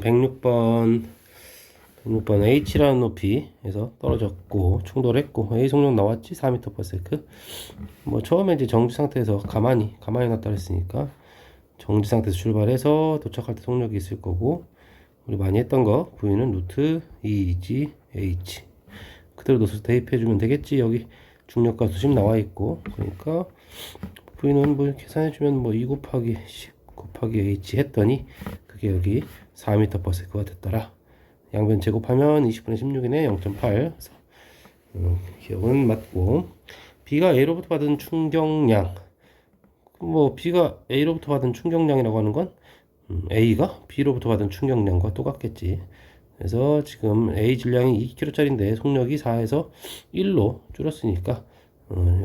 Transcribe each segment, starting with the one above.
106번 H라는 높이에서 떨어졌고 충돌했고 A 속력 나왔지? 4m/s. 뭐 처음에 이제 정지 상태에서 가만히 놨다 그랬으니까 정지 상태에서 출발해서 도착할 때 속력이 있을 거고, 우리 많이 했던 거 V는 루트 2G H 그대로 넣어서 대입해 주면 되겠지. 여기 중력과 수심 나와 있고, 그러니까 V는 뭐 계산해 주면 뭐 2 곱하기 10 곱하기 H 했더니 그게 여기 4m/s가 됐더라. 양변 제곱하면 20분의 16이네. 0.8. 그래서 기억은 맞고, B가 A로부터 받은 충격량, 뭐 B가 A로부터 받은 충격량이라고 하는 건 A가 B로부터 받은 충격량과 똑같겠지. 그래서 지금 A 질량이 2kg짜리인데 속력이 4에서 1로 줄었으니까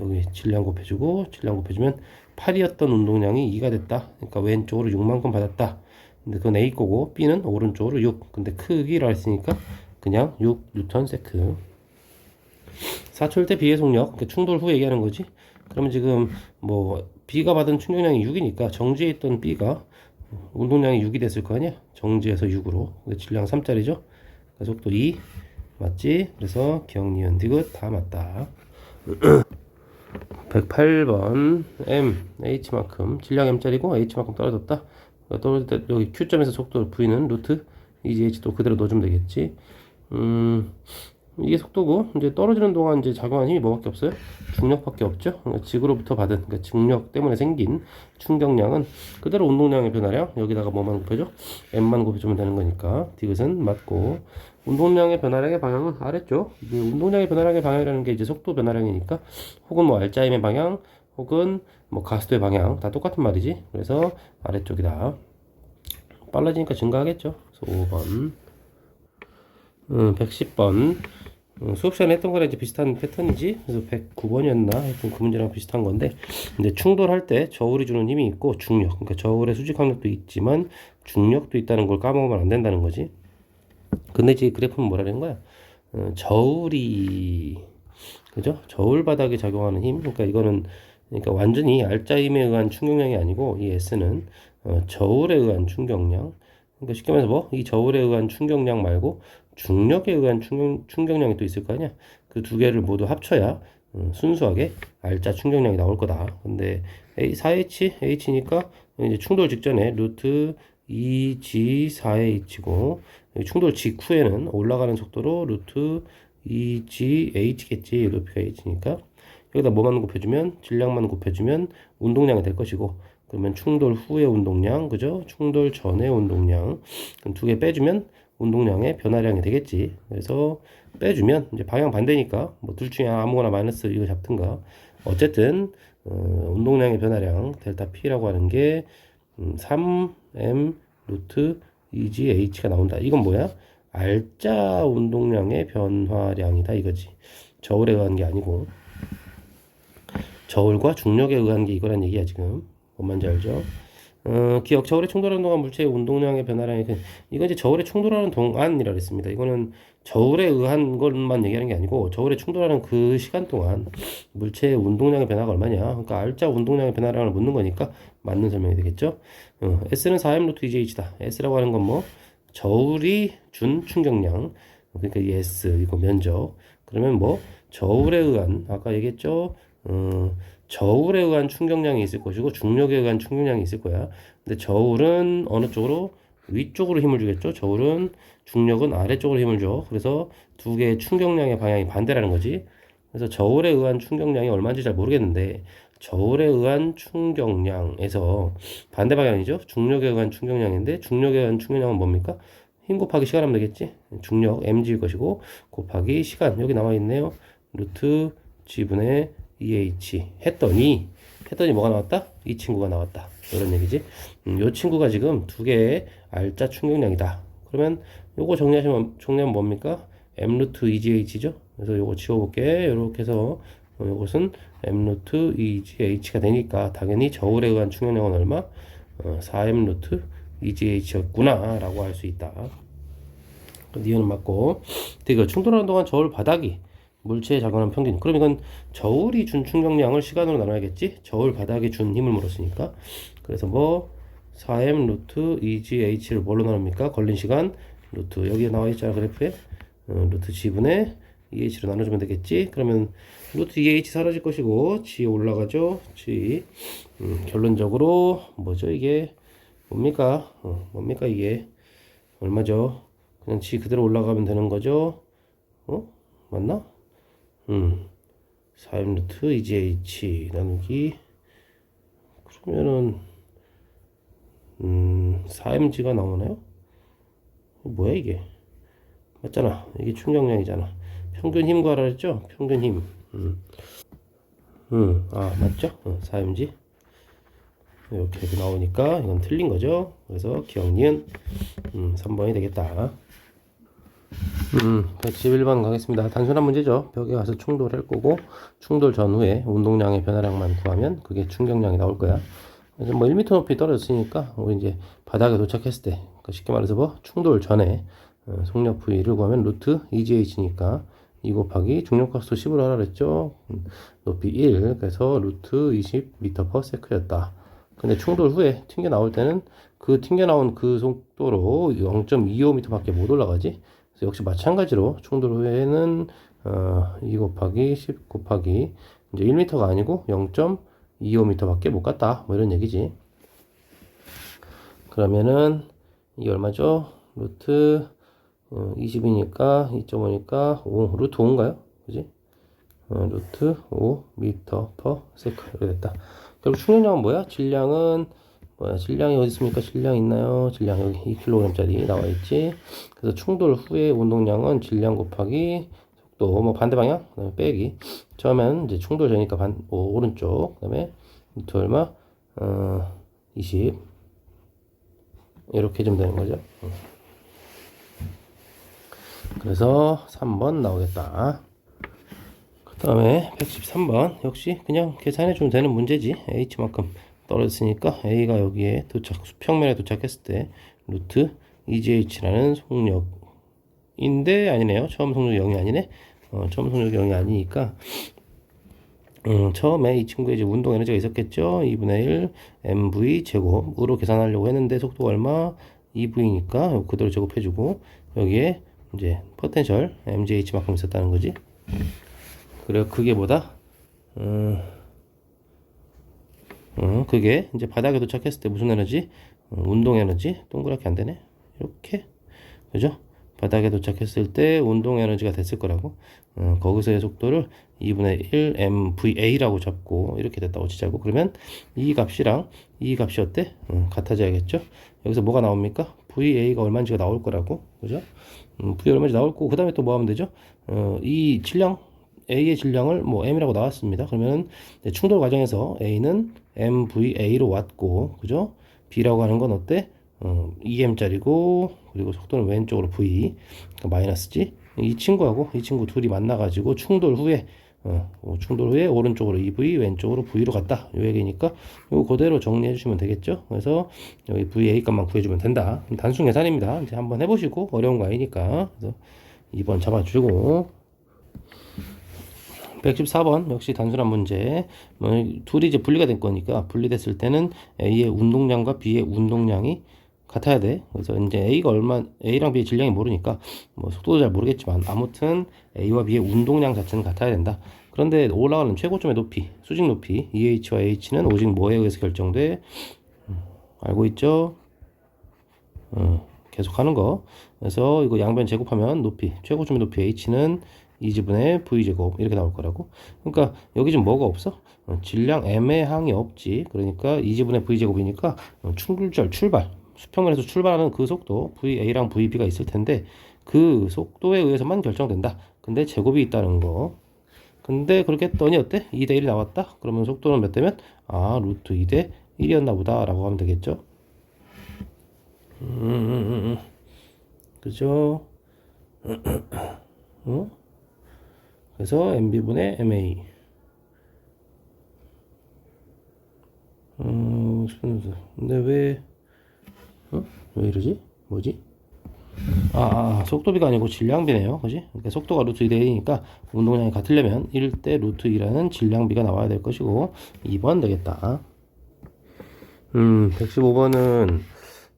여기 질량 곱해주고, 질량 곱해주면 8이었던 운동량이 2가 됐다. 그러니까 왼쪽으로 6만큼 받았다. 근데 그건 A 거고 B는 오른쪽으로 6. 근데 크기라 했으니까 그냥 6Nm. 사출 때 B의 속력, 그러니까 충돌 후 얘기하는 거지. 그러면 지금 뭐 B가 받은 충격량이 6이니까 정지에 있던 B가 운동량이 6이 됐을 거 아니야. 정지에서 6으로. 근데 질량 3짜리죠. 속도 2 맞지? 그래서 기억, 니은, 디귿 다 맞다. 108번 M, H만큼 질량 M짜리고 H만큼 떨어졌다. 떨어질 때 여기 Q점에서 속도 V는 루트 EGH 또 그대로 넣어주면 되겠지. 이게 속도고, 이제 떨어지는 동안 이제 작용하는 힘이 뭐밖에 없어요? 중력밖에 없죠. 그러니까 지구로부터 받은, 그러니까 중력 때문에 생긴 충격량은 그대로 운동량의 변화량, 여기다가 뭐만 곱해줘? M만 곱해주면 되는 거니까 디귿은 맞고, 운동량의 변화량의 방향은 아래쪽. 운동량의 변화량의 방향이라는 게 이제 속도 변화량이니까, 혹은 뭐 알짜임의 방향, 혹은 뭐 가스도의 방향 다 똑같은 말이지. 그래서 아래쪽이다. 빨라지니까 증가하겠죠. 그래서 5번. 110번. 수업 시간에 했던 거랑 이제 비슷한 패턴이지. 그래서 109번이었나? 하여튼 그 문제랑 비슷한 건데, 근데 충돌할 때 저울이 주는 힘이 있고 중력, 그러니까 저울의 수직 항력도 있지만 중력도 있다는 걸 까먹으면 안 된다는 거지. 근데 이제 그래프는 뭐라는 거야? 저울이, 그죠? 저울 바닥에 작용하는 힘. 그러니까 이거는, 그러니까 완전히 알짜임에 의한 충격량이 아니고, 이 S는 저울에 의한 충격량. 그러니까 쉽게 말해서 뭐 이 저울에 의한 충격량 말고 중력에 의한 충격량이 또 있을 거 아니야. 그 두 개를 모두 합쳐야 순수하게 알짜 충격량이 나올 거다. 근데 4H, H니까 이제 충돌 직전에 루트 2G4H고, 충돌 직후에는 올라가는 속도로 루트 2GH겠지. 높이가 H니까 여기다 뭐만 곱해주면, 질량만 곱해주면 운동량이 될 것이고, 그러면 충돌 후의 운동량, 그죠? 충돌 전의 운동량, 두 개 빼주면 운동량의 변화량이 되겠지. 그래서 빼주면 이제 방향 반대니까 뭐 둘 중에 아무거나 마이너스 이거 잡든가. 어쨌든 운동량의 변화량 델타 P라고 하는 게 3M 루트 2GH가 나온다. 이건 뭐야? 알짜 운동량의 변화량이다 이거지. 저울에 의한 게 아니고, 저울과 중력에 의한 게 이거란 얘기야 지금. 뭔 말인지 알죠? 기억, 저울에 충돌하는 동안 물체의 운동량의 변화량이, 이건 이제 저울에 충돌하는 동안이라 그랬습니다. 이거는 저울에 의한 것만 얘기하는 게 아니고, 저울에 충돌하는 그 시간 동안 물체의 운동량의 변화가 얼마냐. 그러니까 알짜 운동량의 변화량을 묻는 거니까 맞는 설명이 되겠죠. S는 4M 루트 EGH다. S라고 하는 건 뭐 저울이 준 충격량, 그러니까 이 S 이거 면적. 그러면 뭐 저울에 의한, 아까 얘기했죠. 저울에 의한 충격량이 있을 것이고 중력에 의한 충격량이 있을 거야. 근데 저울은 어느 쪽으로? 위쪽으로 힘을 주겠죠. 저울은, 중력은 아래쪽으로 힘을 줘. 그래서 두 개의 충격량의 방향이 반대라는 거지. 그래서 저울에 의한 충격량이 얼마인지 잘 모르겠는데, 저울에 의한 충격량에서 반대 방향이죠. 중력에 의한 충격량인데, 중력에 의한 충격량은 뭡니까? 힘 곱하기 시간 하면 되겠지. 중력 mg일 것이고 곱하기 시간, 여기 나와 있네요. 루트 g분의 했더니 뭐가 나왔다? 이 친구가 나왔다. 이런 얘기지. 이 친구가 지금 두 개의 알짜 충격량이다. 그러면 요거 정리하면 뭡니까? M 루트 EGH죠. 그래서 요거 지워볼게. 요렇게 해서 요것은 M 루트 EGH가 되니까 당연히 저울에 의한 충격량은 얼마? 4M 루트 EGH였구나 라고 할 수 있다. 니은은 맞고, 되게 충돌하는 동안 저울 바닥이 물체에 작용하는 평균. 그럼 이건 저울이 준 충격량을 시간으로 나눠야겠지? 저울 바닥에 준 힘을 물었으니까. 그래서 뭐 4m 루트 2GH를 뭘로 나눕니까? 걸린 시간 루트 여기에 나와 있잖아 그래프에 루트 G분의 2H로 나눠주면 되겠지? 그러면 루트 2H 사라질 것이고 G 올라가죠? G 결론적으로 뭐죠 이게? 뭡니까? 뭡니까 이게? 얼마죠? 그냥 G 그대로 올라가면 되는 거죠? 맞나? 4m 루트 2GH 나누기 그러면은 4mg가 나오나요? 뭐야 이게? 맞잖아. 이게 충격량이잖아. 평균 힘 구하라 했죠? 평균 힘. 아, 맞죠? 4mg. 이렇게 나오니까 이건 틀린 거죠. 그래서 기억 니은 3번이 되겠다. 111번 가겠습니다. 단순한 문제죠. 벽에 가서 충돌할 거고 충돌 전후에 운동량의 변화량만 구하면 그게 충격량이 나올 거야. 그래서 뭐 1m 높이 떨어졌으니까 우리 이제 바닥에 도착했을 때 그러니까 쉽게 말해서 뭐 충돌 전에 속력 V를 구하면 루트 2GH니까 2 곱하기 중력가속도 10으로 하라 그랬죠. 높이 1 그래서 루트 20m/s였다. 근데 충돌 후에 튕겨 나올 때는 그 튕겨 나온 그 속도로 0.25m 밖에 못 올라가지. 그래서 역시 마찬가지로 충돌 후에는 2 곱하기 10 곱하기 이제 1m가 아니고 0.25m 밖에 못 갔다. 뭐 이런 얘기지. 그러면은 이게 얼마죠? 루트 20이니까 2.5니까 5 루트 5인가요? 그지? 루트 5m/s 이렇게 됐다. 결국 충격량은 뭐야? 질량은 뭐야? 질량이 어디 있습니까? 질량 있나요? 질량 여기 2kg짜리 나와 있지. 그래서 충돌 후에 운동량은 질량 곱하기 속도 뭐 반대 방향 그다음에 빼기. 처음엔 이제 충돌 전이니까 오른쪽 그다음에 루트 얼마? 20 이렇게 좀 되는 거죠. 그래서 3번 나오겠다. 그 다음에 113번 역시 그냥 계산해 주면 되는 문제지. H만큼 떨어졌으니까 A가 여기에 수평면에 도착했을 때 루트 2GH라는 속력인데 아니네요. 처음 속력이 0이 아니네. 처음 속력이 0이 아니니까 처음에 이 친구에 이제 운동 에너지가 있었겠죠. 2분의 1 mv 제곱으로 계산하려고 했는데 속도가 얼마? 2v니까 그대로 제곱해주고 여기에 이제 포텐셜 mgh만큼 있었다는 거지. 그래 그게 뭐다? 그게 이제 바닥에 도착했을 때 무슨 에너지? 운동 에너지. 동그랗게 안 되네. 이렇게 그죠? 바닥에 도착했을 때 운동 에너지가 됐을 거라고. 거기서의 속도를 2분의 1 mva라고 잡고 이렇게 됐다고 치자고. 그러면 이 값이랑 이 값이 어때? 같아져야겠죠? 여기서 뭐가 나옵니까? va가 얼마인지가 나올 거라고. 그죠? v 얼마인지 나올 거고 그 다음에 또 뭐 하면 되죠? 이 질량 A의 질량을 뭐 M이라고 나왔습니다. 그러면 충돌 과정에서 A는 MVA로 왔고, 그죠? B라고 하는 건 어때? 2M짜리고, 그리고 속도는 왼쪽으로 V, 그러니까 마이너스지? 이 친구하고 이 친구 둘이 만나가지고 충돌 후에, 오른쪽으로 2V, 왼쪽으로 V로 갔다. 요 얘기니까, 이거 그대로 정리해 주시면 되겠죠? 그래서 여기 VA 값만 구해주면 된다. 단순 계산입니다. 이제 한번 해보시고, 어려운 거 아니니까. 그래서 2번 잡아주고, 114번 역시 단순한 문제. 둘이 이제 분리가 된 거니까 분리됐을 때는 A의 운동량과 B의 운동량이 같아야 돼. 그래서 이제 A랑 B의 질량이 모르니까 뭐 속도도 잘 모르겠지만 아무튼 A와 B의 운동량 자체는 같아야 된다. 그런데 올라가는 최고점의 높이, 수직 높이 EH와 H는 오직 뭐에 의해서 결정돼? 알고 있죠? 계속 하는 거. 그래서 이거 양변 제곱하면 높이, 최고점의 높이 H는 2지분의 V제곱 이렇게 나올 거라고. 그러니까 여기 지금 뭐가 없어? 질량 M의 항이 없지. 그러니까 2지분의 V제곱이니까 출발 수평면에서 출발하는 그 속도 VA랑 VB가 있을 텐데 그 속도에 의해서만 결정된다. 근데 제곱이 있다는 거. 근데 그렇게 했더니 어때? 2대 1이 나왔다? 그러면 속도는 몇 대면? 루트 2대 1이었나 보다 라고 하면 되겠죠. 그죠? 그래서 MB분의 MA. 근데 왜 이러지? 뭐지? 속도비가 아니고 질량비네요. 그지? 그러니까 속도가 루트 2대 1이니까 운동량이 같으려면 1대 루트 2라는 질량비가 나와야 될 것이고 2번 되겠다. 115번은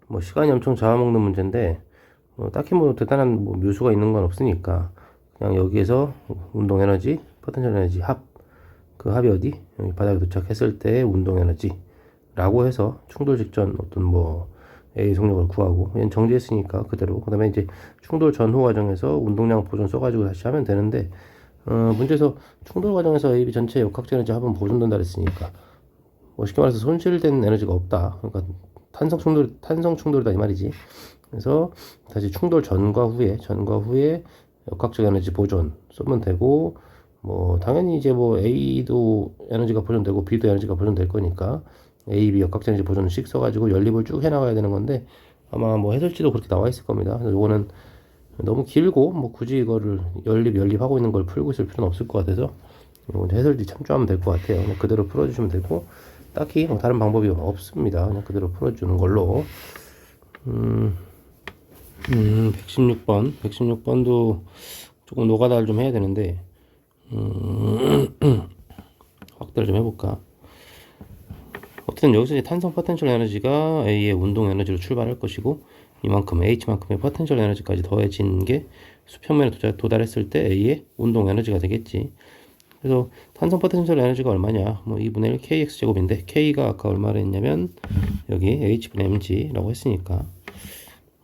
뭐 시간이 엄청 잡아먹는 문제인데, 딱히 뭐 대단한 뭐 묘수가 있는 건 없으니까, 그냥 여기에서 운동 에너지, 포텐셜 에너지 그 합이 어디? 여기 바닥에 도착했을 때 운동 에너지라고 해서 충돌 직전 어떤 뭐 A 속력을 구하고, 얘는 정지했으니까 그대로. 그 다음에 이제 충돌 전후 과정에서 운동량 보존 써가지고 다시 하면 되는데, 문제에서 충돌 과정에서 AB 전체 역학적 에너지 합은 보존된다 그랬으니까, 뭐 쉽게 말해서 손실된 에너지가 없다. 그러니까 탄성 충돌이다 이 말이지. 그래서 다시 충돌 전과 후에 역학적 에너지 보존 쓰면 되고, 뭐 당연히 이제 뭐 A도 에너지가 보존되고 B도 에너지가 보존될 거니까 A, B 역학적 에너지 보존식 써가지고 연립을 쭉 해나가야 되는 건데, 아마 뭐 해설지도 그렇게 나와 있을 겁니다. 그래서 요거는 너무 길고 뭐 굳이 이거를 연립하고 있는 걸 풀고 있을 필요는 없을 것 같아서 이건 해설지 참조하면 될 것 같아요. 그냥 그대로 풀어주시면 되고, 딱히 뭐 다른 방법이 없습니다. 그냥 그대로 풀어주는 걸로. 116번도 조금 노가다를 좀 해야 되는데, 확대를 좀 해볼까. 어쨌든 여기서 이제 탄성 포텐셜 에너지가 A의 운동 에너지로 출발할 것이고, 이만큼 H만큼의 포텐셜 에너지까지 더해진 게 수평면에 도달했을 때 A의 운동 에너지가 되겠지. 그래서 탄성 포텐셜 에너지가 얼마냐? 뭐 2분의 1 kx 제곱인데, k가 아까 얼마를 했냐면 여기 h분의 mg라고 했으니까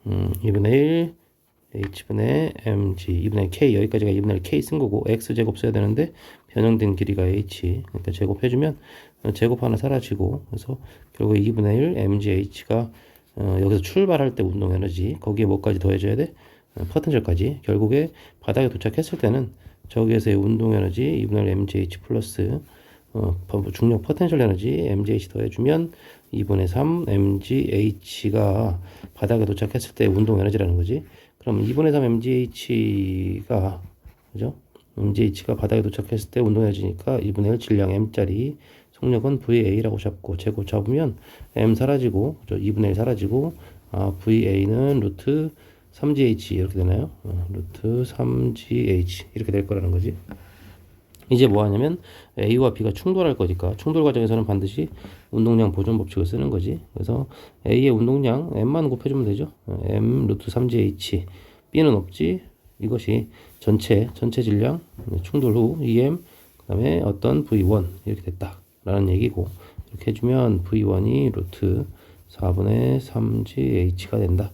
2분의 1 h분의 mg, 2분의 k, 여기까지가 2분의 1 k 쓴 거고, x 제곱 써야 되는데 변형된 길이가 h, 그러니까 제곱해주면 제곱 하나 사라지고, 그래서 결국 2분의 1 mgh가 여기서 출발할 때 운동 에너지, 거기에 뭐까지 더해줘야 돼? 포텐셜까지. 결국에 바닥에 도착했을 때는 저기에서의 운동 에너지 2분의 1 mgh 플러스 중력 포텐셜 에너지 mgh 더해주면 2분의 3 mgh가 바닥에 도착했을 때 운동 에너지라는 거지. 그럼 2분의 3 mgh가, 그죠? mgh가 바닥에 도착했을 때 운동 에너지니까 2분의 1 질량 m짜리, 속력은 VA라고 잡고 제곱 잡으면 m 사라지고, 2분의 1 사라지고, VA는 루트 3gh 이렇게 되나요? 루트 3gh 이렇게 될 거라는 거지. 이제 뭐 하냐면 A와 B가 충돌할 거니까 충돌 과정에서는 반드시 운동량 보존 법칙을 쓰는 거지. 그래서 A의 운동량 M만 곱해주면 되죠. M 루트 3gh, B는 없지. 이것이 전체 질량 충돌 후 EM, 그 다음에 어떤 V1 이렇게 됐다 라는 얘기고, 이렇게 해주면 V1이 루트 4분의 3gH가 된다.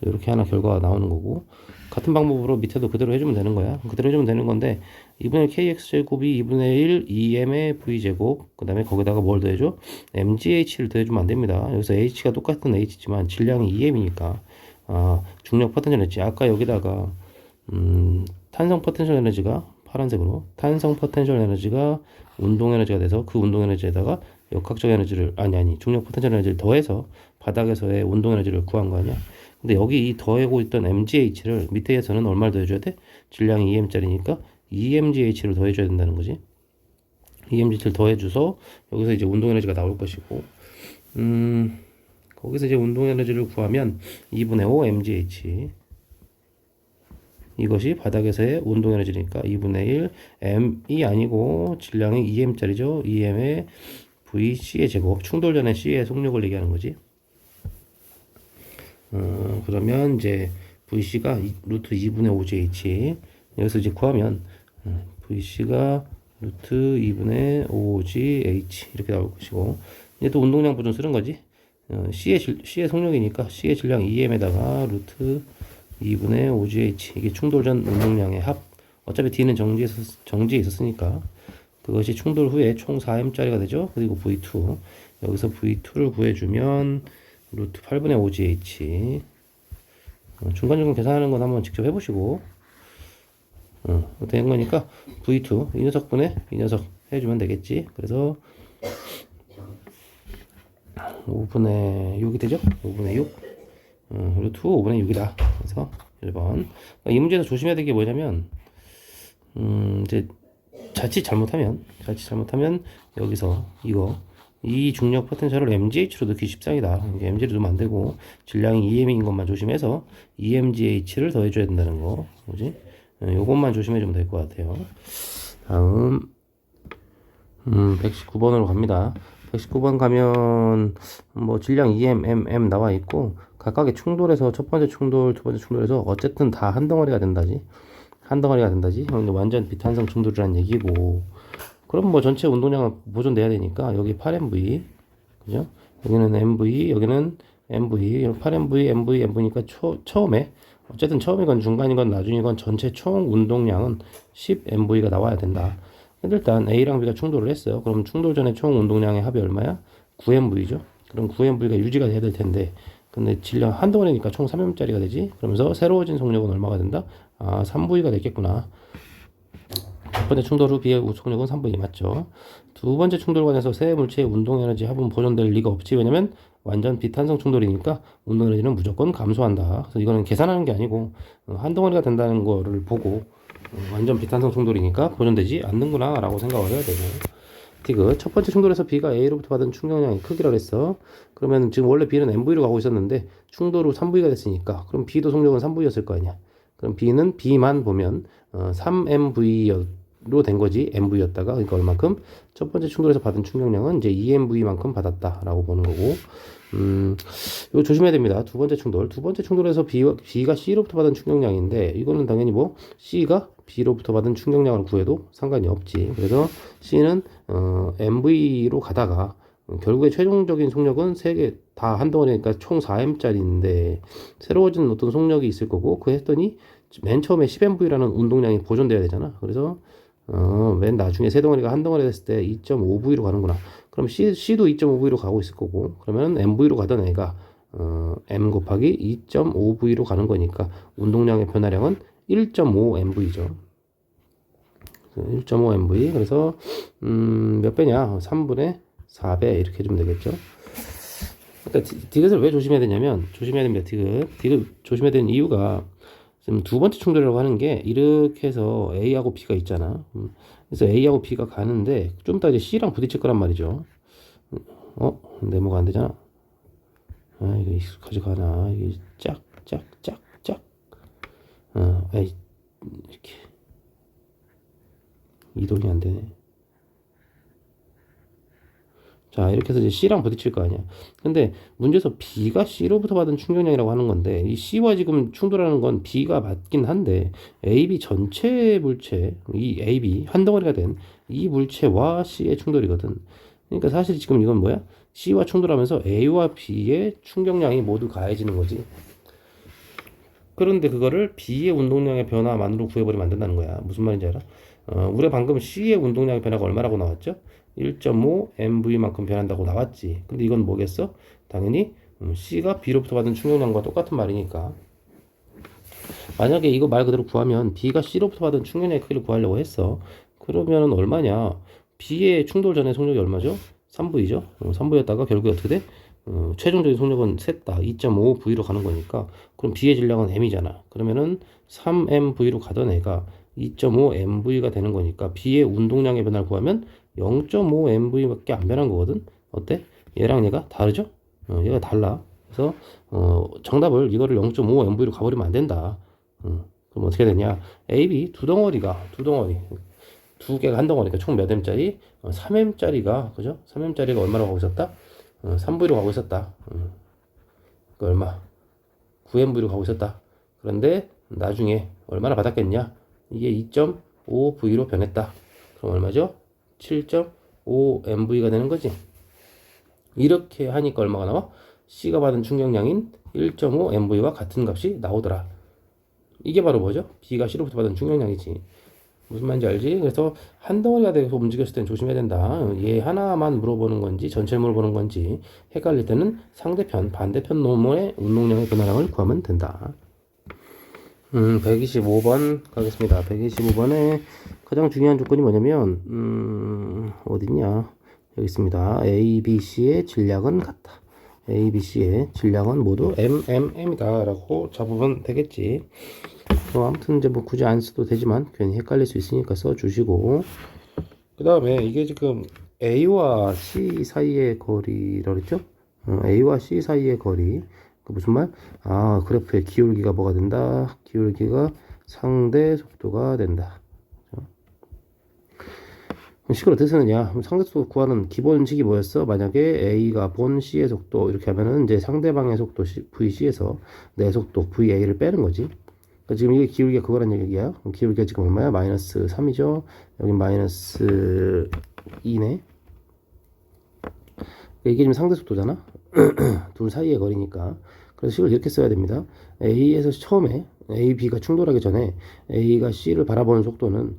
이렇게 하나 결과가 나오는 거고, 같은 방법으로 밑에도 그대로 해주면 되는 거야. 그대로 해주면 되는 건데, 2분의 1 kx제곱이 2분의 1 2m의 v제곱, 그 다음에 거기다가 뭘 더해줘? mgh를 더해주면 안 됩니다. 여기서 h가 똑같은 h지만 질량이 2m이니까 중력 포텐셜 에너지, 아까 여기다가 탄성 포텐셜 에너지가 파란색으로, 탄성 포텐셜 에너지가 운동 에너지가 돼서 그 운동 에너지에다가 역학적 에너지를, 중력 포텐셜 에너지를 더해서 바닥에서의 운동 에너지를 구한 거 아니야. 근데 여기 이 더하고 있던 mgh를 밑에서는 얼마를 더해줘야 돼? 질량이 2m짜리니까 2mgh를 더해줘야 된다는 거지. 2mgh를 더해줘서 여기서 이제 운동 에너지가 나올 것이고, 거기서 이제 운동 에너지를 구하면 2분의 5 mgh, 이것이 바닥에서의 운동 에너지니까 2분의 1 m이 아니고 질량이 2m짜리죠. 2m의 vc의 제곱, 충돌 전에 c의 속력을 얘기하는 거지. 그러면 이제 VC가 루트 2분의 5GH, 여기서 이제 구하면 VC가 루트 2분의 5GH 이렇게 나올 것이고, 이제 또 운동량 보존 쓰는 거지. C의 속력이니까 C의 질량 2M에다가 루트 2분의 5GH, 이게 충돌 전 운동량의 합. 어차피 D는 정지에 있었으니까 그것이 충돌 후에 총 4M짜리가 되죠. 그리고 V2, 여기서 V2를 구해주면 루트 8분의 5gh, 중간중간 계산하는 건 한번 직접 해보시고, 된 거니까 V2 이 녀석분의 이 녀석 해주면 되겠지. 그래서 5분의 6이 되죠. 5분의 6 루트 5분의 6이다. 그래서 1번. 이 문제에서 조심해야 될 게 뭐냐면, 이제 자칫 잘못하면 여기서 이 중력 포텐셜을 mgh로 넣기 십상이다. mg로 넣으면 안 되고, 질량이 2m인 것만 조심해서 2mgh를 더해줘야 된다는 거, 뭐지? 요것만 조심해주면 될 것 같아요. 다음 119번으로 갑니다. 119번 가면 뭐 질량 EM, M 나와 있고 각각의 충돌에서 첫 번째 충돌, 두 번째 충돌에서 어쨌든 다 한 덩어리가 된다지. 한 덩어리가 된다지. 완전 비탄성 충돌이란 얘기고. 그럼 뭐 전체 운동량은 보존돼야 되니까 여기 8MV, 그죠? 여기는 MV, 여기는 MV, 8MV, MV, MV니까 처음에 어쨌든 처음이건 중간이건 나중이건 전체 총 운동량은 10MV가 나와야 된다. 근데 일단 A랑 B가 충돌을 했어요. 그럼 충돌 전에 총 운동량의 합이 얼마야? 9MV죠. 그럼 9MV가 유지가 돼야 될 텐데, 근데 질량 한 덩어리니까 총 3M짜리가 되지. 그러면서 새로워진 속력은 얼마가 된다? 아, 3V가 되겠구나. 첫 번째 충돌 후 B의 속력은 3V 맞죠? 두 번째 충돌관에서 세 물체의 운동 에너지 합은 보존될 리가 없지. 왜냐면 완전 비탄성 충돌이니까 운동 에너지는 무조건 감소한다. 그래서 이거는 계산하는 게 아니고 한 덩어리가 된다는 거를 보고 완전 비탄성 충돌이니까 보존되지 않는구나 라고 생각을 해야 되고. 디귿 첫 번째 충돌에서 B가 A로부터 받은 충격량의 크기라 그랬어. 그러면 지금 원래 B는 MV로 가고 있었는데 충돌 후 3V가 됐으니까 그럼 B도 속력은 3V였을 거 아니야. 그럼 B는 B만 보면 3MV로 된 거지. MV였다가 그러니까 얼만큼? 첫 번째 충돌에서 받은 충격량은 이제 2MV만큼 받았다라고 보는 거고. 이거 조심해야 됩니다. 두 번째 충돌. 두 번째 충돌에서 B가 C로부터 받은 충격량인데 이거는 당연히 뭐 C가 B로부터 받은 충격량을 구해도 상관이 없지. 그래서 C는 MV로 가다가 결국에 최종적인 속력은 3개 다 한 덩어리니까 총 4M짜리인데 새로워진 어떤 속력이 있을 거고 그 했더니 맨 처음에 10MV라는 운동량이 보존돼야 되잖아. 그래서 맨 나중에 세 덩어리가 한 덩어리 됐을 때 2.5V로 가는구나. 그럼 C도 2.5V로 가고 있을 거고 그러면 MV로 가던 애가 M 곱하기 2.5V로 가는 거니까 운동량의 변화량은 1.5MV죠. 1.5MV. 그래서 몇 배냐? 3분의 4배 이렇게 해주면 되겠죠. 그러니까 디귿을 왜 조심해야 되냐면 조심해야 됩니다. 디귿 조심해야 되는 이유가 지금 두 번째 충돌이라고 하는 게 이렇게 해서 A하고 B가 있잖아. 그래서 A하고 B가 가는데 좀 이따 이제 C랑 부딪힐 거란 말이죠. 네모가 안 되잖아. 아, 이거 익숙하지가 않아. 이게 짝. 이렇게 이동이 안 되네. 자, 이렇게 해서 이제 C랑 부딪힐 거 아니야. 근데 문제에서 B가 C로부터 받은 충격량이라고 하는 건데, 이 C와 지금 충돌하는 건 B가 맞긴 한데, AB 전체 물체, 이 AB, 한 덩어리가 된 이 물체와 C의 충돌이거든. 그러니까 사실 지금 이건 뭐야? C와 충돌하면서 A와 B의 충격량이 모두 가해지는 거지. 그런데 그거를 B의 운동량의 변화만으로 구해버리면 안 된다는 거야. 무슨 말인지 알아? 우리가 방금 C의 운동량의 변화가 얼마라고 나왔죠? 1.5MV만큼 변한다고 나왔지. 근데 이건 뭐겠어? 당연히 C가 B로부터 받은 충격량과 똑같은 말이니까. 만약에 이거 말 그대로 구하면 B가 C로부터 받은 충격량의 크기를 구하려고 했어. 그러면은 얼마냐? B의 충돌 전의 속력이 얼마죠? 3V죠? 3V였다가 결국에 어떻게 돼? 최종적인 속력은 셋 다 2.5V로 가는 거니까 그럼 B의 질량은 M이잖아. 그러면은 3MV로 가던 애가 2.5MV가 되는 거니까 B의 운동량의 변화를 구하면 0.5MV밖에 안 변한 거거든. 어때? 얘랑 얘가 다르죠? 얘가 달라. 그래서 정답을 이거를 0.5MV로 가버리면 안 된다. 그럼 어떻게 되냐? AB 두 덩어리 두 개가 한 덩어리니까 총 몇 M짜리? 3M짜리가 그죠? 3M짜리가 얼마로 가고 있었다? 3V로 가고 있었다. 그 얼마? 9MV로 가고 있었다. 그런데 나중에 얼마나 받았겠냐? 이게 2.5V로 변했다. 그럼 얼마죠? 7.5MV가 되는 거지. 이렇게 하니까 얼마가 나와? C가 받은 충격량인 1.5MV와 같은 값이 나오더라. 이게 바로 뭐죠? B가 C로부터 받은 충격량이지. 무슨 말인지 알지? 그래서 한 덩어리가 돼서 움직였을 땐 조심해야 된다. 얘 하나만 물어보는 건지 전체를 물어보는 건지 헷갈릴 때는 상대편, 반대편 놈의 운동량의 변화량을 구하면 된다. 125번 가겠습니다. 125번에 가장 중요한 조건이 뭐냐면 어딨냐? 여기 있습니다. A, B, C의 질량은 같다. A, B, C의 질량은 모두 M이다 라고 잡으면 되겠지. 아무튼 이제 뭐 굳이 안 써도 되지만 괜히 헷갈릴 수 있으니까 써주시고, 그 다음에 이게 지금 A와 C 사이의 거리라 그랬죠? A와 C 사이의 거리. 그 무슨 말? 아, 그래프의 기울기가 뭐가 된다? 기울기가 상대 속도가 된다. 식을 어떻게 쓰느냐? 그럼 상대속도 구하는 기본식이 뭐였어? 만약에 A가 본 C의 속도 이렇게 하면은 이제 상대방의 속도 VC에서 내 속도 VA를 빼는 거지. 그러니까 지금 이게 기울기가 그거란 얘기야. 그럼 기울기가 지금 얼마야? 마이너스 3이죠. 여기 마이너스 2네. 이게 지금 상대속도잖아. 둘 사이의 거리니까. 그래서 식을 이렇게 써야 됩니다. A에서 처음에 A, B가 충돌하기 전에 A가 C를 바라보는 속도는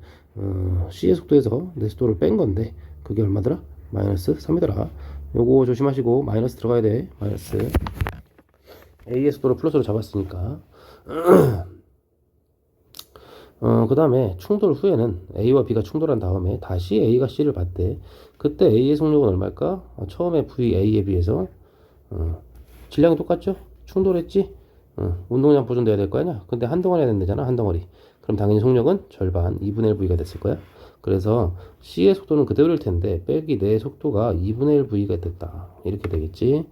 C의 속도에서 내 속도를 뺀 건데 그게 얼마더라? 마이너스 3이더라. 요거 조심하시고 마이너스 들어가야 돼. 마이너스 A의 속도를 플러스로 잡았으니까 그 다음에 충돌 후에는 A와 B가 충돌한 다음에 다시 A가 C를 봤대. 그때 A의 속력은 얼마일까? 처음에 VA에 비해서 질량이 똑같죠? 충돌했지? 운동량 보존돼야 될 거 아니야? 근데 한동안 해야 된다잖아, 한 덩어리. 그럼 당연히 속력은 절반, 2분의 1 V가 됐을 거야. 그래서 C의 속도는 그대로일 텐데 빼기 내 속도가 2분의 1 V가 됐다. 이렇게 되겠지.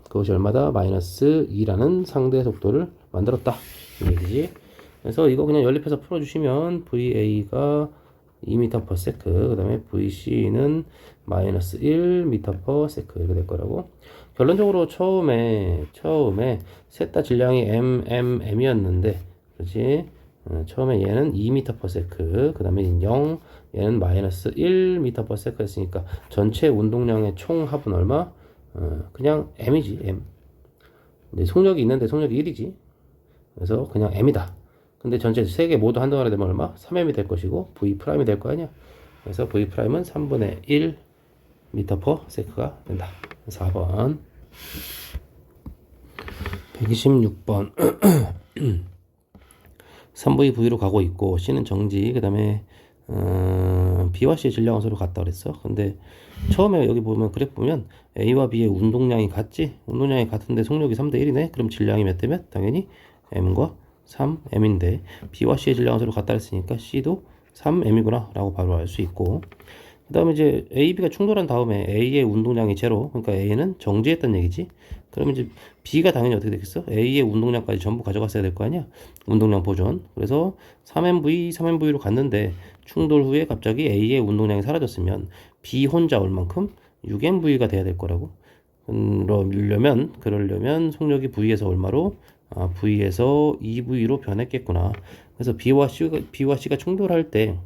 그것이 얼마다? 마이너스 2라는 상대 속도를 만들었다. 이 얘기지. 그래서 이거 그냥 연립해서 풀어주시면 VA가 2m/s, 그 다음에 VC는 마이너스 1m/s 이렇게 될 거라고. 결론적으로 처음에 셋 다 질량이 M이었는데, 그렇지? 처음에 얘는 2m/s, 그 다음에 0, 얘는 마이너스 1m/s 했으니까 전체 운동량의 총 합은 얼마? 그냥 M이지, M. 근데 속력이 있는데 속력이 1이지. 그래서 그냥 M이다. 근데 전체 3개 모두 한동안에 되면 얼마? 3M이 될 것이고 V'이 될 거 아니야. 그래서 V'은 3분의 1 m/s가 된다. 4번. 126번 3V V로 가고 있고 C는 정지, 그 다음에 B와 C의 질량은 서로 같다 그랬어. 근데 처음에 여기 보면 그래프 보면 A와 B의 운동량이 같지? 운동량이 같은데 속력이 3대 1이네? 그럼 질량이 몇 대 몇? 당연히 M과 3M인데 B와 C의 질량은 서로 같다 했으니까 C도 3M이구나 라고 바로 알 수 있고, 그 다음에 이제 A, B가 충돌한 다음에 A의 운동량이 제로, 그러니까 A는 정지했단 얘기지. 그러면 이제 B가 당연히 어떻게 되겠어? A의 운동량까지 전부 가져갔어야 될 거 아니야? 운동량 보존. 그래서 3MV로 갔는데 충돌 후에 갑자기 A의 운동량이 사라졌으면 B 혼자 얼만큼? 6MV가 돼야 될 거라고. 그러려면 속력이 V에서 얼마로? V에서 2V로 변했겠구나. 그래서 B와 C가 충돌할 때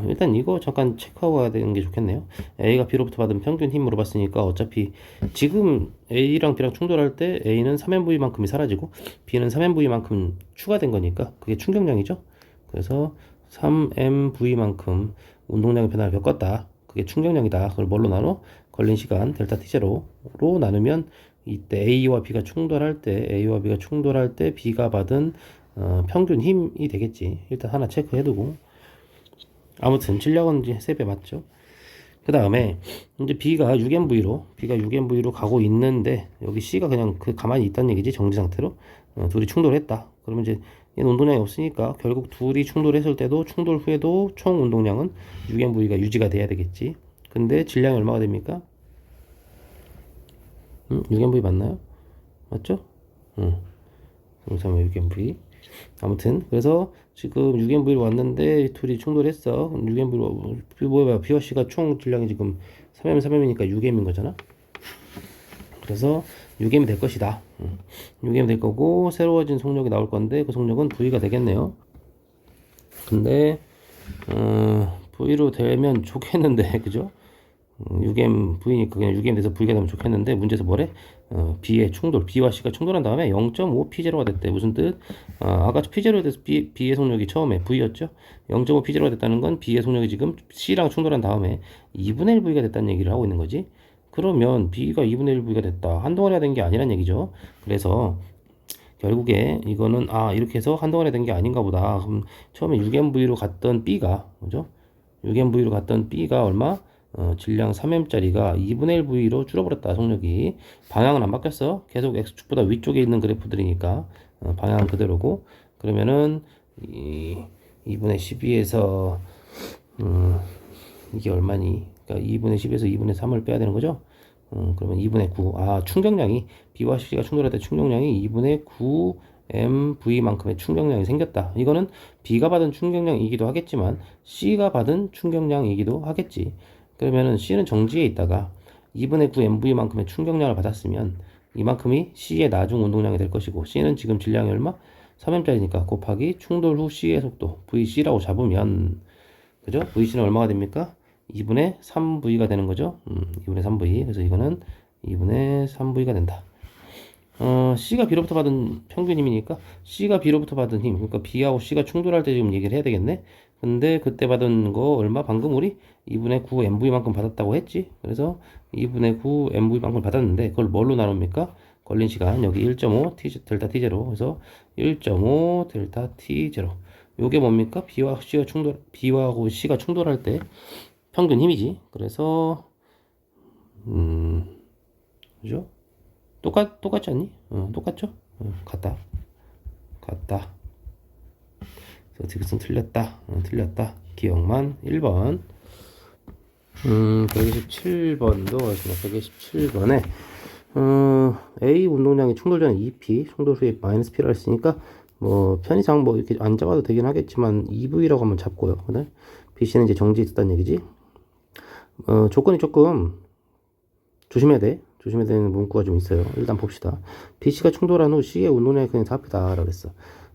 일단 이거 잠깐 체크하고 가야 되는 게 좋겠네요. A가 B로부터 받은 평균 힘 물어봤으니까 어차피 지금 A랑 B랑 충돌할 때 A는 3MV만큼이 사라지고 B는 3MV만큼 추가된 거니까 그게 충격량이죠. 그래서 3MV만큼 운동량의 변화를 겪었다. 그게 충격량이다. 그걸 뭘로 나눠? 걸린 시간 델타 T0로 나누면 이때 A와 B가 충돌할 때 B가 받은 평균 힘이 되겠지. 일단 하나 체크해두고, 아무튼 질량은 이제 3배 맞죠. 그 다음에 이제 B가 6MV로 가고 있는데 여기 C가 그냥 가만히 있다는 얘기지. 정지 상태로. 둘이 충돌했다. 그러면 이제 얘는 운동량이 없으니까 결국 둘이 충돌했을 때도 충돌 후에도 총 운동량은 6MV가 유지가 돼야 되겠지. 근데 질량이 얼마가 됩니까? 6MV 맞나요? 맞죠? 6MV. 아무튼 그래서 지금 6MV로 왔는데 둘이 충돌했어. 6MV로 뭐야? B와 C가 총 질량이 지금 3M이니까 6M인 거잖아. 그래서 6M이 될 것이다. 6M 될 거고 새로워진 속력이 나올 건데 그 속력은 V가 되겠네요. 근데 V로 되면 좋겠는데 그죠? 6M V니까 그냥 6M 돼서 V가 되면 좋겠는데 문제에서 뭐래? B의 충돌, B와 C가 충돌한 다음에 0.5 P0가 됐대. 무슨 뜻? 아까 P0가 돼서 B의 속력이 처음에 V였죠? 0.5 P0가 됐다는 건 B의 속력이 지금 C랑 충돌한 다음에 2분의 1 V가 됐다는 얘기를 하고 있는 거지. 그러면 B가 2분의 1 V가 됐다. 한동안 해야 된 게 아니란 얘기죠. 그래서 결국에 이거는 이렇게 해서 한동안 해야 된 게 아닌가 보다. 그럼 처음에 6MV로 갔던 B가, 그죠? 6MV로 갔던 B가 얼마? 질량 3M짜리가 2분의 1 V로 줄어버렸다. 속력이. 방향은 안 바뀌었어. 계속 X축보다 위쪽에 있는 그래프들이니까 방향은 그대로고. 그러면은 2분의 12에서 이게 얼마니? 그러니까 2분의 10에서 2분의 3을 빼야 되는 거죠. 그러면 2분의 9. 충격량이 B와 C가 충돌할 때 충격량이 2분의 9 MV만큼의 충격량이 생겼다. 이거는 B가 받은 충격량이기도 하겠지만 C가 받은 충격량이기도 하겠지. 그러면은 C는 정지에 있다가 2분의 9 MV만큼의 충격량을 받았으면 이만큼이 C의 나중 운동량이 될 것이고, C는 지금 질량이 얼마? 3M짜리니까 곱하기 충돌 후 C의 속도 VC라고 잡으면, 그죠? VC는 얼마가 됩니까? 2분의 3V가 되는 거죠. 2분의 3V. 그래서 이거는 2분의 3V가 된다. C가 B로부터 받은 평균 힘이니까 C가 B로부터 받은 힘, 그러니까 B하고 C가 충돌할 때 지금 얘기를 해야 되겠네. 근데 그때 받은 거 얼마? 방금 우리 2분의 9 MV만큼 받았다고 했지. 그래서 2분의 9 MV만큼 받았는데 그걸 뭘로 나눕니까? 걸린 시간 여기 1.5 T, 델타 T0. 그래서 1.5 델타 T0. 요게 뭡니까? B하고 C가 충돌할 때 평균 힘이지. 그래서 그죠? 똑같지 않니? 똑같죠? 같다. 그래서 디귿은 틀렸다. 틀렸다. 기억만 1번. 127번도 하시면 127번에 A 운동량이 충돌 전에 2P, 충돌 후에 마이너스 P라 했으니까 뭐 편의상 뭐 이렇게 안 잡아도 되긴 하겠지만 2V라고 한번 잡고요. 그다음 BC는 이제 정지에 있었다는 얘기지. 조건이 조금 조심해야 되는 문구가 좀 있어요. 일단 봅시다. BC가 충돌한 후 C의 운동량이 그냥 4P다 라고 했어.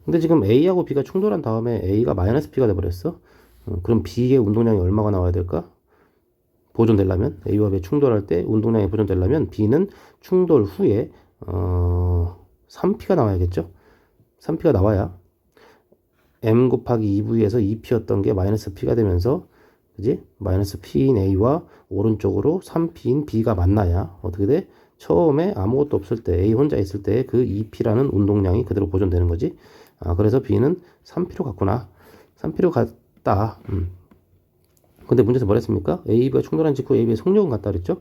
근데 지금 A하고 B가 충돌한 다음에 A가 마이너스 P가 돼버렸어. 그럼 B의 운동량이 얼마가 나와야 될까? 보존되려면, A와 B 충돌할 때 운동량이 보존되려면 B는 충돌 후에 3P가 나와야겠죠? 3P가 나와야 M 곱하기 2V에서 2P였던 게 마이너스 P가 되면서, 그지? 마이너스 P인 A와 오른쪽으로 3P인 B가 만나야 어떻게 돼? 처음에 아무것도 없을 때, A 혼자 있을 때 그 2P라는 운동량이 그대로 보존되는 거지. 그래서 B는 3P로 갔구나. 3P로 갔다. 근데 문제에서 뭐라 했습니까? AB가 충돌한 직후 AB의 속력은 같다 그랬죠?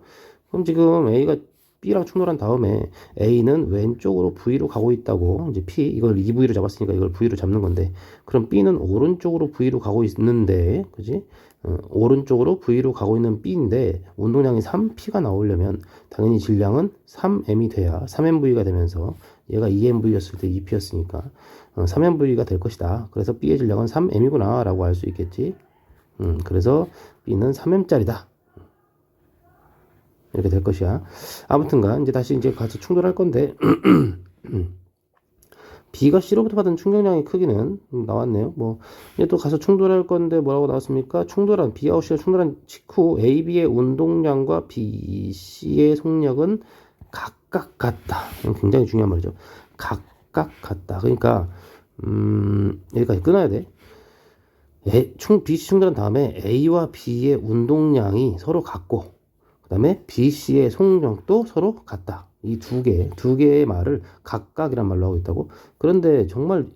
그럼 지금 A가 B랑 충돌한 다음에 A는 왼쪽으로 V로 가고 있다고, 이제 P, 이걸 2V로 잡았으니까 이걸 V로 잡는 건데, 그럼 B는 오른쪽으로 V로 가고 있는데, 그지? 오른쪽으로 V로 가고 있는 B인데, 운동량이 3P가 나오려면, 당연히 질량은 3M이 돼야 3MV가 되면서, 얘가 2MV였을 때 2P였으니까, 3MV가 될 것이다. 그래서 B의 질량은 3M이구나, 라고 할 수 있겠지. 그래서 B는 3M짜리다. 이렇게 될 것이야. 아무튼간 이제 다시 이제 가서 충돌할 건데 B가 C로부터 받은 충격량의 크기는 나왔네요. 뭐 이제 또 가서 충돌할 건데 뭐라고 나왔습니까? B하고 C가 충돌한 직후 AB의 운동량과 BC의 속력은 각각 같다. 굉장히 중요한 말이죠. 각각 같다. 그러니까 여기까지 끊어야 돼. BC 충돌한 다음에 A와 B의 운동량이 서로 같고, 그 다음에 BC의 속력도 서로 같다. 이 두 개의 말을 각각이란 말로 하고 있다고. 그런데 정말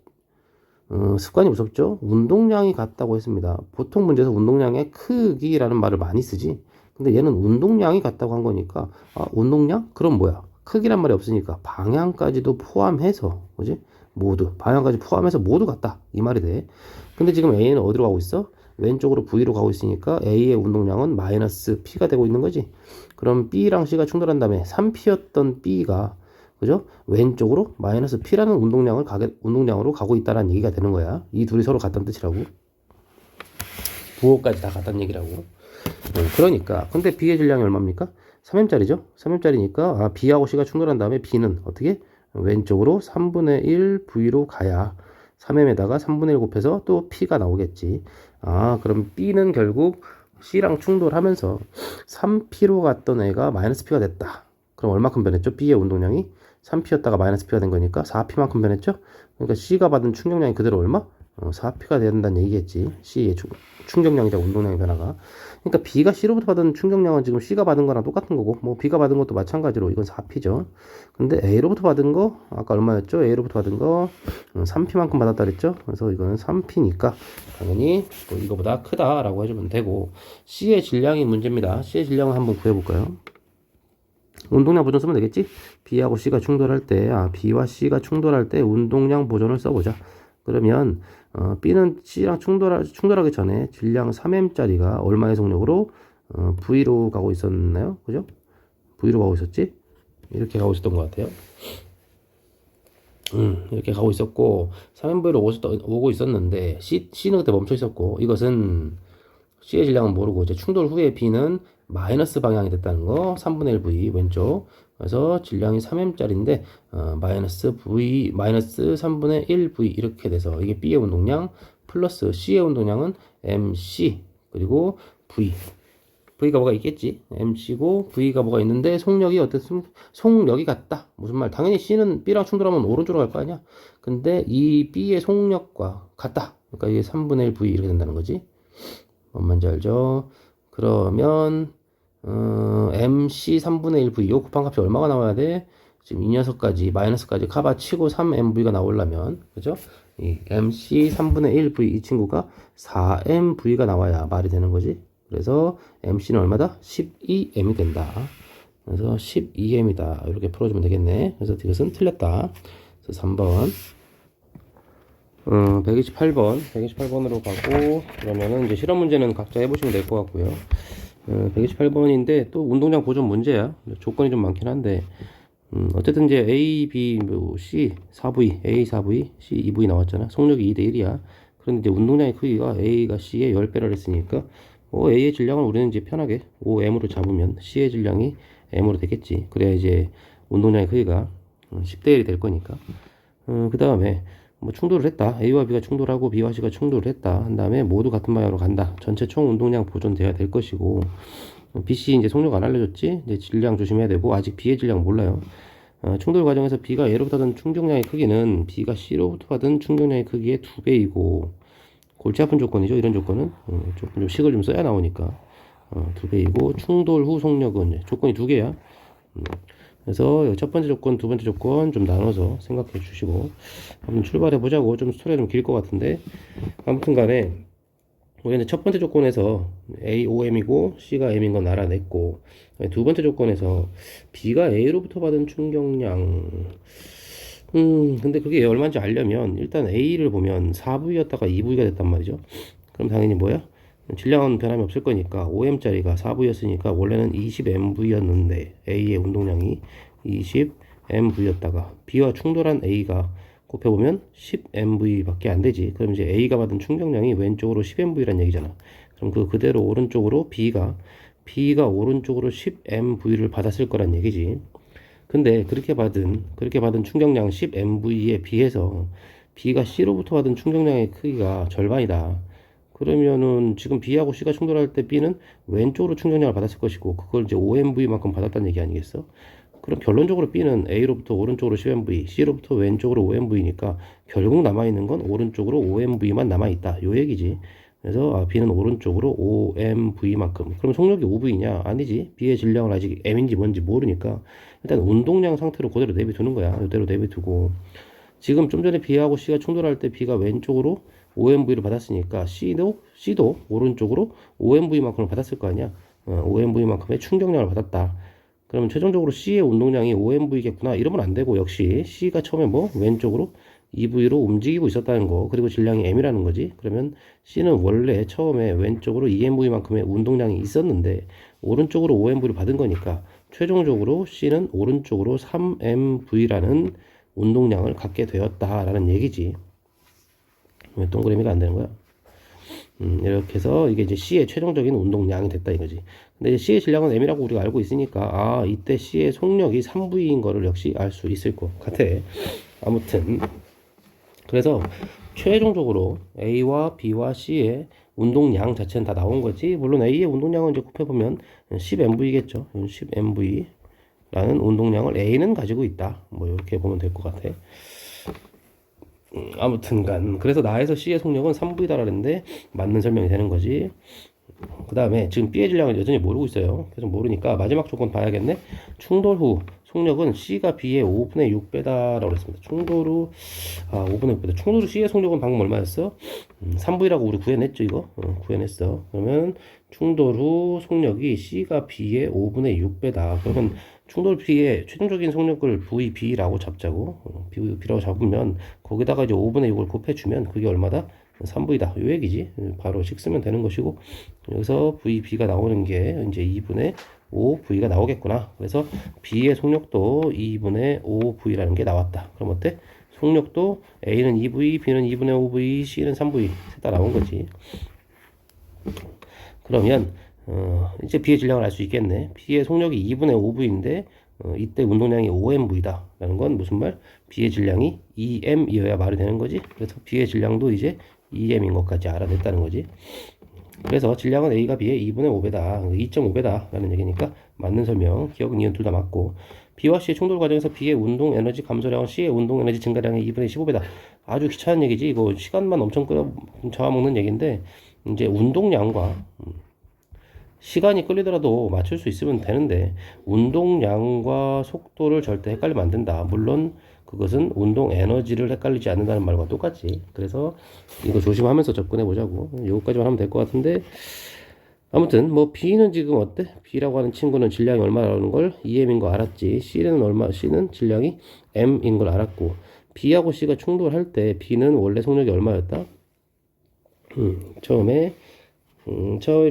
습관이 무섭죠. 운동량이 같다고 했습니다. 보통 문제에서 운동량의 크기라는 말을 많이 쓰지. 근데 얘는 운동량이 같다고 한 거니까, 운동량? 그럼 뭐야? 크기란 말이 없으니까 방향까지도 포함해서, 그지? 방향까지 포함해서 모두 같다. 이 말이 돼. 근데 지금 A는 어디로 가고 있어? 왼쪽으로 V로 가고 있으니까 A의 운동량은 마이너스 P가 되고 있는 거지. 그럼 B랑 C가 충돌한 다음에 3P였던 B가, 그죠? 왼쪽으로 마이너스 P라는 운동량으로 가고 있다는 얘기가 되는 거야. 이 둘이 서로 같다는 뜻이라고. 부호까지 다 같다는 얘기라고. 그러니까. 근데 B의 질량이 얼마입니까? 3M짜리죠? 3M짜리니까, B하고 C가 충돌한 다음에 B는 어떻게? 왼쪽으로 3분의 1 V로 가야 3M에다가 3분의 1 곱해서 또 P가 나오겠지. 그럼 B는 결국 C랑 충돌하면서 3P로 갔던 애가 마이너스 P가 됐다. 그럼 얼마큼 변했죠? B의 운동량이 3P였다가 마이너스 P가 된 거니까 4P만큼 변했죠? 그러니까 C가 받은 충격량이 그대로 얼마? 4P가 된다는 얘기겠지. C의 충격량이자 운동량의 변화가. 그러니까 B가 C로부터 받은 충격량은 지금 C가 받은 거랑 똑같은 거고, 뭐 B가 받은 것도 마찬가지로 이건 4P죠. 근데 A로부터 받은 거 아까 얼마였죠? A로부터 받은 거 3P만큼 받았다 그랬죠? 그래서 이거는 3P니까 당연히 뭐 이거보다 크다라고 해주면 되고, C의 질량이 문제입니다. C의 질량을 한번 구해볼까요? 운동량 보존 쓰면 되겠지? B하고 C가 충돌할 때, B와 C가 충돌할 때 운동량 보존을 써보자. 그러면 B는 C랑 충돌하기 전에 질량 3M짜리가 얼마의 속력으로 V로 가고 있었나요? 그죠? V로 가고 있었지? 이렇게 가고 있었던 것 같아요. 이렇게 가고 있었고 3MV로 오고 있었는데 C는 그때 멈춰 있었고 이것은 C의 질량은 모르고 이제 충돌 후에 B는 마이너스 방향이 됐다는 거 3분의 1 V 왼쪽 그래서 질량이 3M짜리인데 마이너스 V 마이너스 3분의 1 V 이렇게 돼서 이게 B의 운동량 플러스 C의 운동량은 MC 그리고 V가 뭐가 있겠지. MC고 V가 뭐가 있는데 속력이 어땠음? 속력이 같다. 무슨 말? 당연히 C는 B랑 충돌하면 오른쪽으로 갈 거 아니야. 근데 이 B의 속력과 같다. 그러니까 이게 3분의 1 V 이렇게 된다는 거지. 뭔 말인지 알죠? 그러면 MC 3분의 1 V 요 곱한값이 얼마가 나와야 돼? 지금 이 녀석까지 마이너스까지 카바 치고 3MV가 나오려면 그죠? 이 MC 3분의 1 V 이 친구가 4MV가 나와야 말이 되는 거지. 그래서 MC는 얼마다? 12M이 된다. 그래서 12M이다. 이렇게 풀어주면 되겠네. 그래서 이것은 틀렸다. 그래서 3번. 128번으로 가고, 그러면은 이제 실험 문제는 각자 해보시면 될 것 같고요. 128번인데 또 운동량 보존 문제야. 조건이 좀 많긴 한데, 어쨌든 이제 A, B, C 4V, A 4V, C 2V 나왔잖아. 속력이 2대 1이야. 그런데 이제 운동량의 크기가 A가 C의 10배를 했으니까, A의 질량을 우리는 이제 편하게 5M으로 잡으면 C의 질량이 M으로 되겠지. 그래야 이제 운동량의 크기가 10대 1이 될 거니까. 그 다음에 뭐 충돌을 했다. A와 B가 충돌하고 B와 C가 충돌을 했다. 한 다음에 모두 같은 방향으로 간다. 전체 총 운동량 보존돼야 될 것이고, BC 이제 속력 안 알려줬지? 이제 질량 조심해야 되고, 아직 B의 질량 몰라요. 충돌 과정에서 B가 A로부터 받은 충격량의 크기는 B가 C로부터 받은 충격량의 크기의 2배이고, 골치 아픈 조건이죠. 이런 조건은 조금 좀 식을 좀 써야 나오니까 2배이고 충돌 후 속력은 조건이 2개야. 그래서 첫 번째 조건, 두 번째 조건 좀 나눠서 생각해 주시고 한번 출발해 보자고. 좀 스토리가 좀 길 것 같은데 아무튼 간에 우리는 첫 번째 조건에서 A, OM이고 C가 M인 건 알아냈고, 두 번째 조건에서 B가 A로부터 받은 충격량 근데 그게 얼마인지 알려면 일단 A를 보면 4V였다가 2V가 됐단 말이죠. 그럼 당연히 뭐야? 질량은 변함이 없을 거니까 5M짜리가 4V였으니까 원래는 20MV였는데 A의 운동량이 20MV였다가 B와 충돌한 A가 곱해보면 10MV밖에 안 되지. 그럼 이제 A가 받은 충격량이 왼쪽으로 10MV란 얘기잖아. 그럼 그대로 오른쪽으로 B가 오른쪽으로 10MV를 받았을 거란 얘기지. 근데 그렇게 받은 충격량 10MV에 비해서 B가 C로부터 받은 충격량의 크기가 절반이다. 그러면은 지금 B하고 C가 충돌할 때 B는 왼쪽으로 충격량을 받았을 것이고 그걸 이제 5MV만큼 받았다는 얘기 아니겠어? 그럼 결론적으로 B는 A로부터 오른쪽으로 10MV, C로부터 왼쪽으로 5MV니까 결국 남아있는 건 오른쪽으로 5MV만 남아있다. 요 얘기지. 그래서 B는 오른쪽으로 5MV만큼. 그럼 속력이 5V냐? 아니지. B의 질량을 아직 M인지 뭔지 모르니까 일단 운동량 상태로 그대로 내비두는 거야. 이대로 내비두고 지금 좀 전에 B하고 C가 충돌할 때 B가 왼쪽으로 5MV를 받았으니까 C도 오른쪽으로 5MV만큼을 받았을 거 아니야. 5MV만큼의 충격량을 받았다. 그러면 최종적으로 C의 운동량이 5MV겠구나 이러면 안 되고, 역시 C가 처음에 왼쪽으로 2V로 움직이고 있었다는 거, 그리고 질량이 M이라는 거지. 그러면 C는 원래 처음에 왼쪽으로 2MV만큼의 운동량이 있었는데 오른쪽으로 5MV를 받은 거니까 최종적으로 C는 오른쪽으로 3MV라는 운동량을 갖게 되었다라는 얘기지. 왜 동그라미가 안 되는 거야? 이렇게 해서 이게 이제 C의 최종적인 운동량이 됐다 이거지. 근데 이제 C의 질량은 M이라고 우리가 알고 있으니까 이때 C의 속력이 3V인 거를 역시 알 수 있을 것 같아. 아무튼 그래서 최종적으로 A와 B와 C의 운동량 자체는 다 나온 거지. 물론 A의 운동량은 이제 곱해보면 10MV겠죠. 10MV라는 운동량을 A는 가지고 있다. 뭐 이렇게 보면 될 것 같아. 아무튼간 그래서 나에서 C의 속력은 3V다라 그랬는데 맞는 설명이 되는 거지. 그 다음에 지금 B의 질량을 여전히 모르고 있어요. 계속 모르니까 마지막 조건 봐야겠네. 충돌 후 속력은 C가 B의 5분의 6배다라고 그랬습니다. 충돌 후 5분의 6배다. 충돌 후 C의 속력은 방금 얼마였어? 3V라고 우리 구해냈죠 이거? 구해냈어. 그러면 충돌 후 속력이 C가 B의 5분의 6배다. 그러면 충돌 B의 최종적인 속력을 VB라고 잡자고. B라고 잡으면 거기다가 이제 5분의 6을 곱해주면 그게 얼마다? 3V다. 요 얘기지. 바로 식 쓰면 되는 것이고, 여기서 VB가 나오는 게 이제 2분의 5V가 나오겠구나. 그래서 B의 속력도 2분의 5V라는 게 나왔다. 그럼 어때? 속력도 A는 2V, B는 2분의 5V, C는 3V 셋 다 나온 거지. 그러면 이제 B의 질량을 알 수 있겠네. B의 속력이 2분의 5V인데 이때 운동량이 5mV다 라는 건 무슨 말? B의 질량이 2m이어야 말이 되는 거지. 그래서 B의 질량도 이제 2m인 것까지 알아냈다는 거지. 그래서 질량은 A가 B의 2분의 5배다 2.5배다 라는 얘기니까 맞는 설명. 기억은 이은 둘 다 맞고, B와 C의 충돌 과정에서 B의 운동 에너지 감소량은 C의 운동 에너지 증가량의 2분의 15배다. 아주 귀찮은 얘기지. 이거 시간만 엄청 잡아먹는 얘기인데, 이제 운동량과 시간이 끌리더라도 맞출 수 있으면 되는데, 운동량과 속도를 절대 헷갈리면 안 된다. 물론 그것은 운동 에너지를 헷갈리지 않는다는 말과 똑같지. 그래서 이거 조심하면서 접근해 보자고. 여기까지만 하면 될 것 같은데, 아무튼 뭐 B는 지금 어때? B라고 하는 친구는 질량이 얼마라는 걸 2m인 거 알았지. C는 얼마? C는 질량이 m인 걸 알았고, B하고 C가 충돌할 때 B는 원래 속력이 얼마였다? 처음에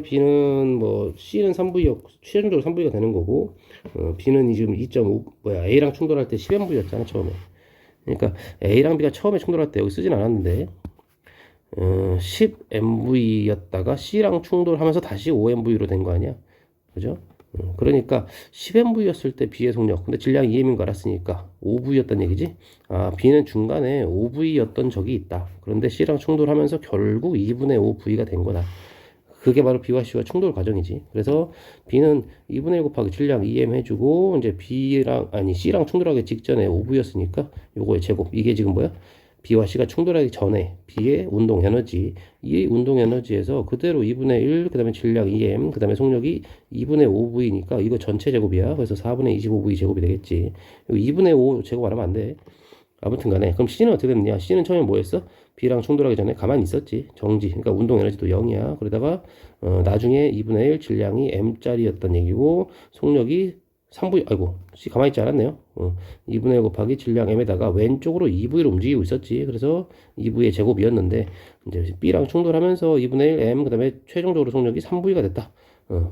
B는 뭐 C는 3V였고 최종적으로 3V가 되는 거고, B는 지금 2.5 A랑 충돌할 때 10mV였잖아 처음에. 그러니까 A랑 B가 처음에 충돌할 때 여기 쓰진 않았는데 10mV였다가 C랑 충돌하면서 다시 5mV로 된 거 아니야, 그죠? 그러니까 10mV였을 때 B의 속력, 근데 질량 2m인 거 알았으니까 5V였단 얘기지. 아, B는 중간에 5V였던 적이 있다. 그런데 C랑 충돌하면서 결국 2분의 5V가 된 거다. 그게 바로 B와 C와 충돌 과정이지. 그래서 B는 2분의 1 곱하기 질량 2m 해주고, 이제 C랑 충돌하기 직전에 5V였으니까 요거의 제곱. 이게 지금 뭐야? B와 C가 충돌하기 전에 B의 운동 에너지. 이 운동 에너지에서 그대로 2분의 1, 그 다음에 질량 2m, 그 다음에 속력이 2분의 5V니까 이거 전체 제곱이야. 그래서 4분의 25V 제곱이 되겠지. 2분의 5 제곱 안 하면 안 돼. 아무튼 간에 그럼 C는 어떻게 됐느냐? C는 처음에 뭐 했어? B랑 충돌하기 전에 가만히 있었지. 정지. 그러니까 운동 에너지도 0이야. 그러다가 나중에 2분의 1 질량이 m짜리였던 얘기고, 속력이 3V, 아이고, C 가만히 있지 않았네요. 2분의 1 곱하기 질량 m에다가 왼쪽으로 2V로 움직이고 있었지. 그래서 2V의 제곱이었는데, 이제 B랑 충돌하면서 2분의 1 m, 그 다음에 최종적으로 속력이 3V가 됐다.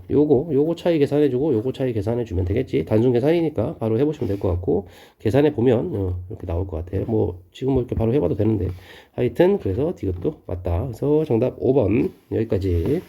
요거 차이 계산해주고 요거 차이 계산해주면 되겠지. 단순 계산이니까 바로 해보시면 될 것 같고, 계산해보면 이렇게 나올 것 같아요. 뭐 지금 뭐 이렇게 바로 해봐도 되는데, 하여튼 그래서 이것도 맞다. 그래서 정답 5번 여기까지.